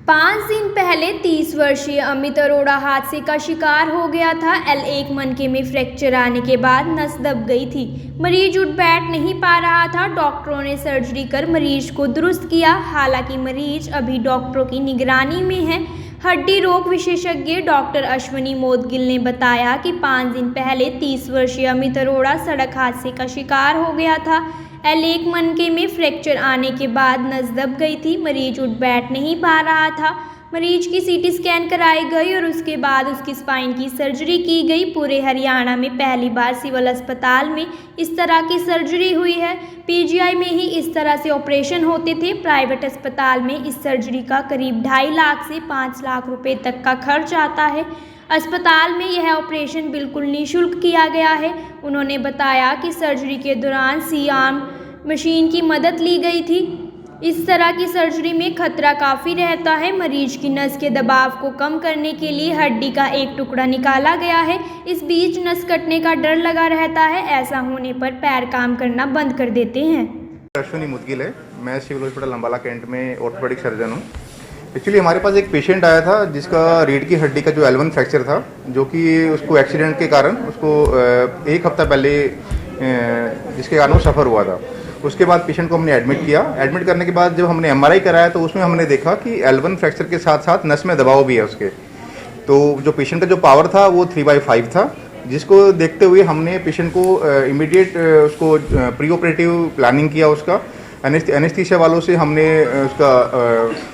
5 दिन पहले 30 वर्षीय अमित अरोड़ा हादसे का शिकार हो गया था। L1 मनके में फ्रैक्चर आने के बाद नस दब गई थी। मरीज उठ बैठ नहीं पा रहा था। डॉक्टरों ने सर्जरी कर मरीज को दुरुस्त किया। हालांकि मरीज अभी डॉक्टरों की निगरानी में है। हड्डी रोग विशेषज्ञ डॉक्टर अश्विनी मोदगिल ने बताया कि 5 दिन पहले 30 वर्षीय अमित अरोड़ा सड़क हादसे का शिकार हो गया था। L1 मनके में फ्रैक्चर आने के बाद नस दब गई थी। मरीज उठ बैठ नहीं पा रहा था। मरीज की CT स्कैन कराई गई और उसके बाद उसकी स्पाइन की सर्जरी की गई। पूरे हरियाणा में पहली बार सिविल अस्पताल में इस तरह की सर्जरी हुई है। PGI में ही इस तरह से ऑपरेशन होते थे। प्राइवेट अस्पताल में इस सर्जरी का करीब 2.5 लाख से 5 लाख रुपए तक का खर्च आता है। अस्पताल में यह ऑपरेशन बिल्कुल निःशुल्क किया गया है। उन्होंने बताया कि सर्जरी के दौरान C-आर्म मशीन की मदद ली गई थी। इस तरह की सर्जरी में खतरा काफ़ी रहता है। मरीज की नस के दबाव को कम करने के लिए हड्डी का एक टुकड़ा निकाला गया है। इस बीच नस कटने का डर लगा रहता है। ऐसा होने पर पैर काम करना बंद कर देते हैं। अश्विनी मुदगिल है, मैं सिविल हॉस्पिटल अम्बाला कैंट में ऑर्थोपेडिक सर्जन हूँ। एक्चुअली हमारे पास एक पेशेंट आया था जिसका रीढ़ की हड्डी का जो L1 फ्रैक्चर था, जो कि उसको एक्सीडेंट के कारण उसको 1 हफ्ता पहले जिसके कारण वो सफ़र हुआ था। उसके बाद पेशेंट को हमने एडमिट किया। एडमिट करने के बाद जब हमने MRI कराया तो उसमें हमने देखा कि L1 फ्रैक्चर के साथ साथ नस में दबाव भी है उसके। तो जो पेशेंट का जो पावर था वो 3/5 था, जिसको देखते हुए हमने पेशेंट को इमीडिएट उसको प्री ऑपरेटिव प्लानिंग किया। उसका एनेस्थीसिया वालों से हमने उसका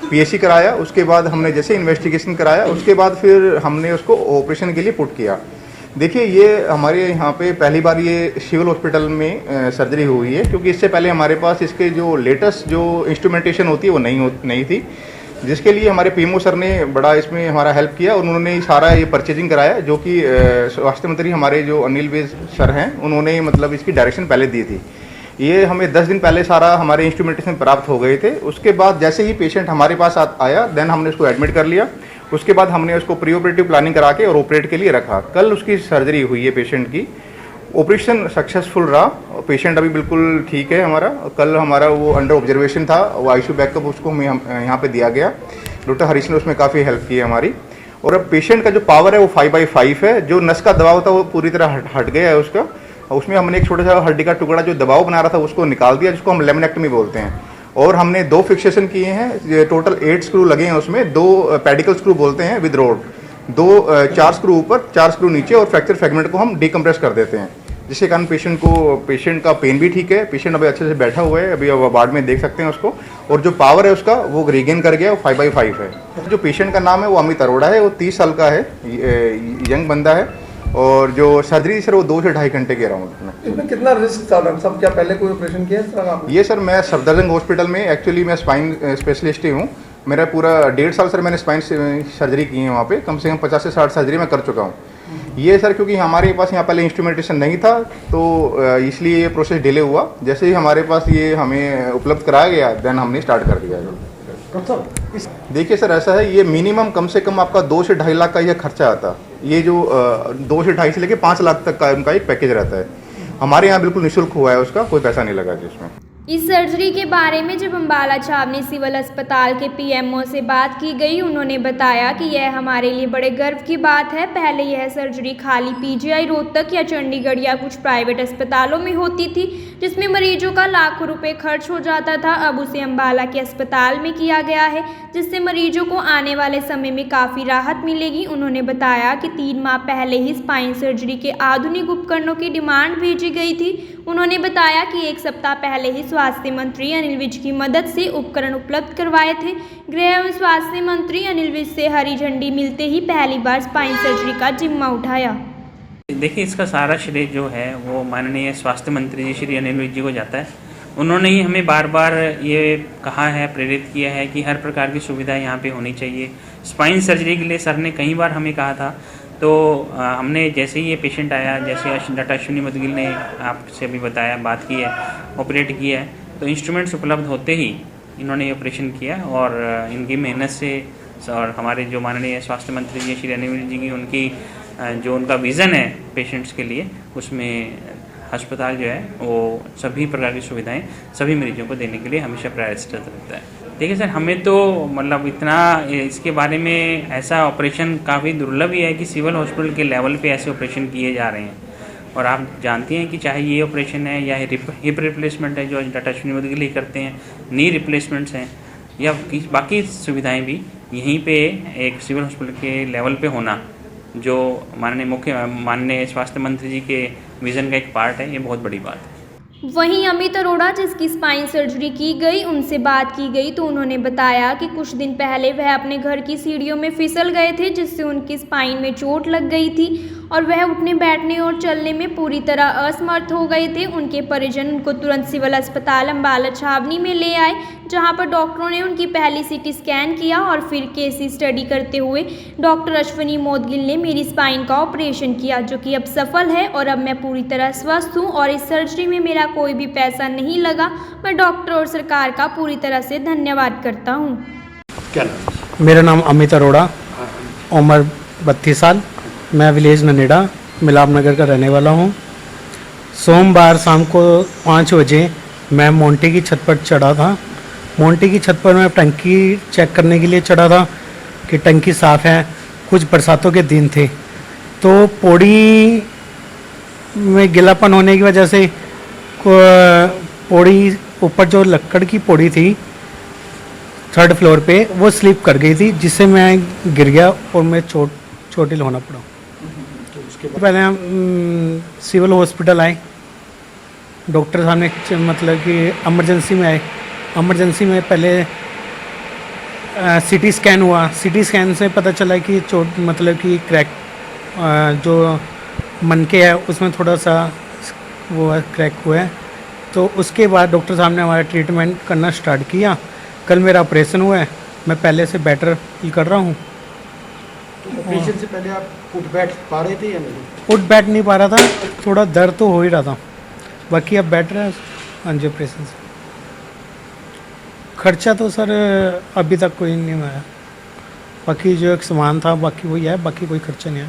PAC कराया। उसके बाद हमने जैसे इन्वेस्टिगेशन कराया, उसके बाद फिर हमने उसको ऑपरेशन के लिए पुट किया। देखिए, ये हमारे यहाँ पे पहली बार ये सिविल हॉस्पिटल में सर्जरी हुई है, क्योंकि इससे पहले हमारे पास इसके जो लेटेस्ट जो इंस्ट्रूमेंटेशन होती है वो नहीं थी, जिसके लिए हमारे PMO सर ने बड़ा इसमें हमारा हेल्प किया। उन्होंने सारा ये परचेजिंग कराया, जो कि स्वास्थ्य मंत्री हमारे जो अनिल विज सर हैं, उन्होंने मतलब इसकी डायरेक्शन पहले दी थी। ये हमें 10 दिन पहले सारा हमारे इंस्ट्रूमेंटेशन प्राप्त हो गए थे। उसके बाद जैसे ही पेशेंट हमारे पास आया, देन हमने उसको एडमिट कर लिया। उसके बाद हमने उसको प्री ऑपरेटिव प्लानिंग करा के और ऑपरेट के लिए रखा। कल उसकी सर्जरी हुई है पेशेंट की। ऑपरेशन सक्सेसफुल रहा। पेशेंट अभी बिल्कुल ठीक है हमारा। कल हमारा वो अंडर ऑब्जर्वेशन था, वो ICU बैकअप उसको हमें यहाँ पे दिया गया। डॉक्टर हरीश ने उसमें काफ़ी हेल्प की है हमारी। और अब पेशेंट का जो पावर है वो 5/5 है। जो नस का दबाव था वो पूरी तरह हट गया है उसका। उसमें हमने एक छोटा सा हड्डी का टुकड़ा जो दबाव बना रहा था उसको निकाल दिया, जिसको हम लेमिनेक्टमी बोलते हैं। और हमने 2 फिक्सेशन किए हैं। टोटल 8 स्क्रू लगे हैं उसमें। 2 पेडिकल स्क्रू बोलते हैं विद रोड, 4 स्क्रू ऊपर, 4 स्क्रू नीचे, और फ्रैक्चर फ्रेगमेंट को हम डिकम्प्रेस कर देते हैं, जिसके कारण पेशेंट का पेन भी ठीक है। पेशेंट अभी अच्छे से बैठा हुआ है, अभी वार्ड में देख सकते हैं उसको। और जो पावर है उसका वो रिगेन कर गया, वो 5/5 है। जो पेशेंट का नाम है वो अमित अरोड़ा है, वो 30 साल का है, यंग बंदा है। और जो सर्जरी सर वो 2 से 2.5 घंटे के अराउंड में। इसमें कितना रिस्क था डॉक्टर साहब? क्या पहले कोई ऑपरेशन किया है सर आपने? ये सर मैं सफदरजंग हॉस्पिटल में एक्चुअली मैं स्पाइन स्पेशलिस्ट ही हूँ। मेरा पूरा 1.5 साल सर मैंने स्पाइन सर्जरी की है वहाँ पे। कम से कम 50 से 60 सर्जरी मैं कर चुका हूँ। ये सर क्योंकि हमारे पास यहाँ पहले इंस्ट्रूमेंटेशन नहीं था, तो इसलिए ये प्रोसेस डिले हुआ। जैसे ही हमारे पास ये हमें उपलब्ध कराया गया, देन हमने स्टार्ट कर दिया। देखिए सर, ऐसा है, ये मिनिमम कम से कम आपका 2 से 2.5 लाख का यह खर्चा आता है। ये जो 2 से 2.5 से लेके 5 लाख तक का उनका एक पैकेज रहता है। हमारे यहाँ बिल्कुल निःशुल्क हुआ है, उसका कोई पैसा नहीं लगा जिसमें। इस सर्जरी के बारे में जब अम्बाला छावनी सिविल अस्पताल के PMO से बात की गई, उन्होंने बताया कि यह हमारे लिए बड़े गर्व की बात है। पहले यह सर्जरी खाली PGI रोहतक या चंडीगढ़ या कुछ प्राइवेट अस्पतालों में होती थी, जिसमें मरीजों का लाखों रुपए खर्च हो जाता था। अब उसे अम्बाला के अस्पताल में किया गया है, जिससे मरीजों को आने वाले समय में काफ़ी राहत मिलेगी। उन्होंने बताया कि 3 माह पहले ही स्पाइन सर्जरी के आधुनिक उपकरणों की डिमांड भेजी गई थी। उन्होंने बताया कि 1 सप्ताह पहले ही स्वास्थ्य मंत्री अनिल विज की मदद से उपकरण उपलब्ध करवाए थे। गृह एवं स्वास्थ्य मंत्री अनिल विज से हरी झंडी मिलते ही पहली बार स्पाइन सर्जरी का जिम्मा उठाया। देखिए, इसका सारा श्रेय जो है वो माननीय स्वास्थ्य मंत्री जी श्री अनिल विज जी को जाता है। उन्होंने ही हमें बार बार ये कहा है, प्रेरित किया है कि हर प्रकार की सुविधा यहाँ पे होनी चाहिए। स्पाइन सर्जरी के लिए सर ने कई बार हमें कहा था, तो हमने जैसे ही ये पेशेंट आया, जैसे डॉक्टर अश्विनी मुदगिल ने आपसे अभी बताया, बात की है, ऑपरेट किया है, तो इंस्ट्रूमेंट्स उपलब्ध होते ही इन्होंने ये ऑपरेशन किया। और इनकी मेहनत से और हमारे जो माननीय स्वास्थ्य मंत्री जी श्री अनिल जी की उनकी जो उनका विज़न है पेशेंट्स के लिए, उसमें अस्पताल जो है वो सभी प्रकार की सुविधाएं सभी मरीजों को देने के लिए हमेशा प्रयासरत रहता है। देखिए सर, हमें तो मतलब इतना इसके बारे में ऐसा ऑपरेशन काफ़ी दुर्लभ ही है कि सिविल हॉस्पिटल के लेवल पे ऐसे ऑपरेशन किए जा रहे हैं। और आप जानती हैं कि चाहे ये ऑपरेशन है या हिप रिप्लेसमेंट है जो डॉक्टर अश्विनी मोदी के लिए करते हैं, नी रिप्लेसमेंट्स हैं या बाकी सुविधाएं भी यहीं पे एक सिविल हॉस्पिटल के लेवल पे होना, जो माननीय स्वास्थ्य मंत्री जी के विज़न का एक पार्ट है, ये बहुत बड़ी बात है। वहीं अमित अरोड़ा, जिसकी स्पाइन सर्जरी की गई, उनसे बात की गई तो उन्होंने बताया कि कुछ दिन पहले वह अपने घर की सीढ़ियों में फिसल गए थे, जिससे उनकी स्पाइन में चोट लग गई थी और वह उठने बैठने और चलने में पूरी तरह असमर्थ हो गए थे। उनके परिजन उनको तुरंत सिविल अस्पताल अम्बाला छावनी में ले आए, जहां पर डॉक्टरों ने उनकी पहली सीटी स्कैन किया और फिर केसी स्टडी करते हुए डॉक्टर अश्विनी मोदगिल ने मेरी स्पाइन का ऑपरेशन किया, जो कि अब सफल है और अब मैं पूरी तरह स्वस्थ हूं और इस सर्जरी में मेरा कोई भी पैसा नहीं लगा। मैं डॉक्टर और सरकार का पूरी तरह से धन्यवाद करता हूं। क्या नाम? मेरा नाम अमित अरोड़ा, उम्र 32 साल, मैं विलेज ननेड़ा मिलाप नगर का रहने वाला हूँ। सोमवार शाम को 5 बजे मैं मोंटी की छत पर चढ़ा था। मोंटी की छत पर मैं टंकी चेक करने के लिए चढ़ा था कि टंकी साफ़ है। कुछ बरसातों के दिन थे तो पौड़ी में गिलापन होने की वजह से पौड़ी ऊपर जो लक्कड़ की पौड़ी थी 3rd फ्लोर पे, वो स्लिप कर गई थी, जिससे मैं गिर गया और मैं चोटिल होना पड़ा। पहले हम सिविल हॉस्पिटल आए, डॉक्टर साहब ने मतलब कि इमरजेंसी में आए। इमरजेंसी में पहले सीटी स्कैन हुआ। सीटी स्कैन से पता चला कि चोट मतलब कि क्रैक जो मनके है उसमें थोड़ा सा वो क्रैक हुआ है। तो उसके बाद डॉक्टर साहब ने हमारा ट्रीटमेंट करना स्टार्ट किया। कल मेरा ऑपरेशन हुआ है, मैं पहले से बेटर फील कर रहा हूँ। तो ऑपरेशन से पहले आप उठ बैठ पा रहे थे या नहीं? उठ बैठ नहीं पा रहा था, थोड़ा दर्द तो हो ही रहा था, बाकी अब बेटर है। हाँ जी, ऑपरेशन से खर्चा तो सर अभी तक कोई नहीं आया, बाकी जो एक सामान था बाकी वही है, बाकी कोई खर्चा नहीं आया।